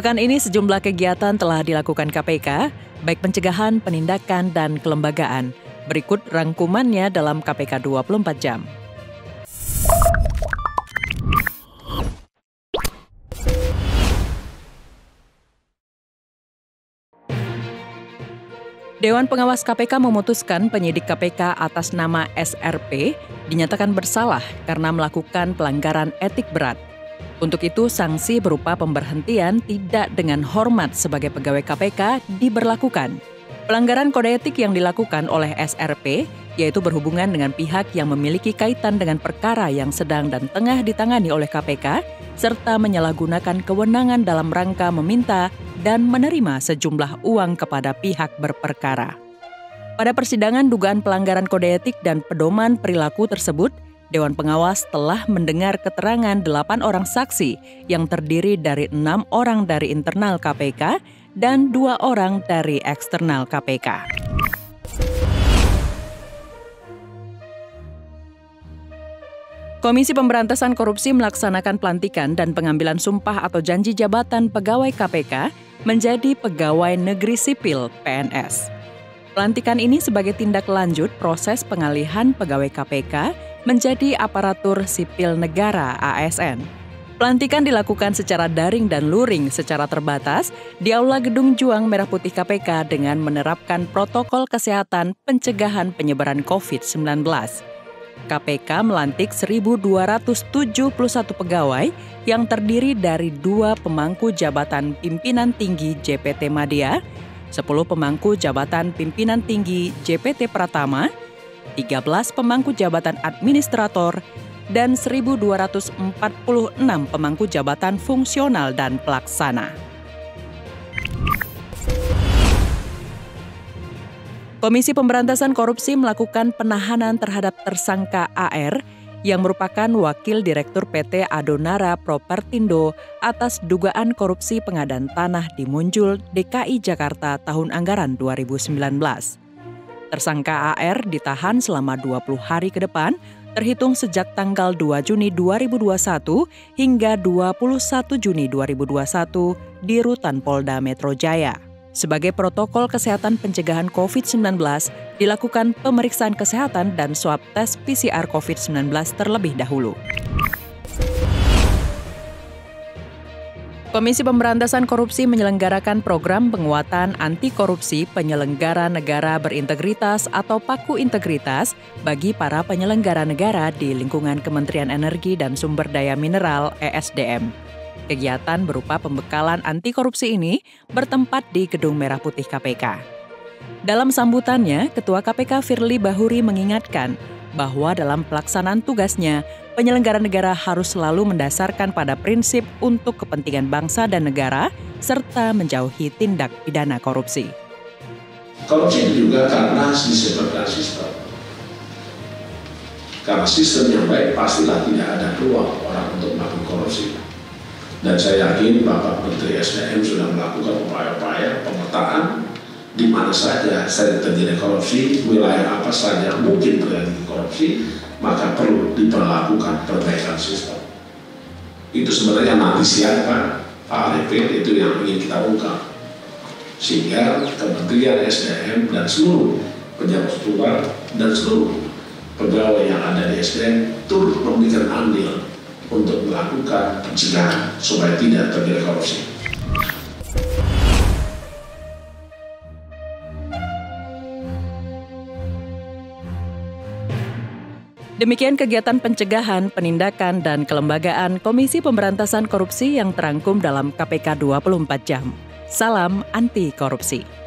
Pekan ini sejumlah kegiatan telah dilakukan KPK, baik pencegahan, penindakan, dan kelembagaan. Berikut rangkumannya dalam KPK 24 jam. Dewan Pengawas KPK memutuskan penyidik KPK atas nama SRP dinyatakan bersalah karena melakukan pelanggaran etik berat. Untuk itu, sanksi berupa pemberhentian tidak dengan hormat sebagai pegawai KPK diberlakukan. Pelanggaran kode etik yang dilakukan oleh SRP yaitu berhubungan dengan pihak yang memiliki kaitan dengan perkara yang sedang dan tengah ditangani oleh KPK, serta menyalahgunakan kewenangan dalam rangka meminta dan menerima sejumlah uang kepada pihak berperkara. Pada persidangan dugaan pelanggaran kode etik dan pedoman perilaku tersebut, Dewan Pengawas telah mendengar keterangan 8 orang saksi yang terdiri dari 6 orang dari internal KPK dan 2 orang dari eksternal KPK. Komisi Pemberantasan Korupsi melaksanakan pelantikan dan pengambilan sumpah atau janji jabatan pegawai KPK menjadi pegawai negeri sipil (PNS). Pelantikan ini sebagai tindak lanjut proses pengalihan pegawai KPK menjadi aparatur sipil negara (ASN). Pelantikan dilakukan secara daring dan luring secara terbatas di Aula Gedung Juang Merah Putih KPK dengan menerapkan protokol kesehatan pencegahan penyebaran COVID-19. KPK melantik 1.271 pegawai yang terdiri dari 2 pemangku jabatan pimpinan tinggi JPT Madya, 10 pemangku jabatan pimpinan tinggi JPT Pratama, 13 pemangku jabatan administrator, dan 1.246 pemangku jabatan fungsional dan pelaksana. Komisi Pemberantasan Korupsi melakukan penahanan terhadap tersangka AR yang merupakan Wakil Direktur PT Adonara Propertindo atas dugaan korupsi pengadaan tanah di Munjul, DKI Jakarta tahun anggaran 2019. Tersangka AR ditahan selama 20 hari ke depan, terhitung sejak tanggal 2 Juni 2021 hingga 21 Juni 2021 di Rutan Polda Metro Jaya. Sebagai protokol kesehatan pencegahan COVID-19, dilakukan pemeriksaan kesehatan dan swab tes PCR COVID-19 terlebih dahulu. Komisi Pemberantasan Korupsi menyelenggarakan program penguatan anti korupsi penyelenggara negara berintegritas atau PAKU Integritas bagi para penyelenggara negara di lingkungan Kementerian Energi dan Sumber Daya Mineral (ESDM). Kegiatan berupa pembekalan anti korupsi ini bertempat di Gedung Merah Putih KPK. Dalam sambutannya, Ketua KPK Firly Bahuri mengingatkan bahwa dalam pelaksanaan tugasnya, penyelenggara negara harus selalu mendasarkan pada prinsip untuk kepentingan bangsa dan negara, serta menjauhi tindak pidana korupsi. Korupsi juga karena disebabkan sistem. Karena sistem yang baik, pastilah tidak ada peluang orang untuk melakukan korupsi. Dan saya yakin Bapak Menteri SDM sudah melakukan upaya-upaya pemetaan di mana saja terjadi korupsi, wilayah apa saja mungkin terjadi korupsi, maka perlu diperlakukan perbaikan sistem. Itu sebenarnya nanti siapa Pak Arifin itu yang ingin kita ungkap. Sehingga Kementerian SDM dan seluruh pejabat struktural dan seluruh pegawai yang ada di SDM turut memberikan andil untuk melakukan pencegahan supaya tidak terjadi korupsi. Demikian kegiatan pencegahan, penindakan, dan kelembagaan Komisi Pemberantasan Korupsi yang terangkum dalam KPK 24 jam. Salam anti korupsi.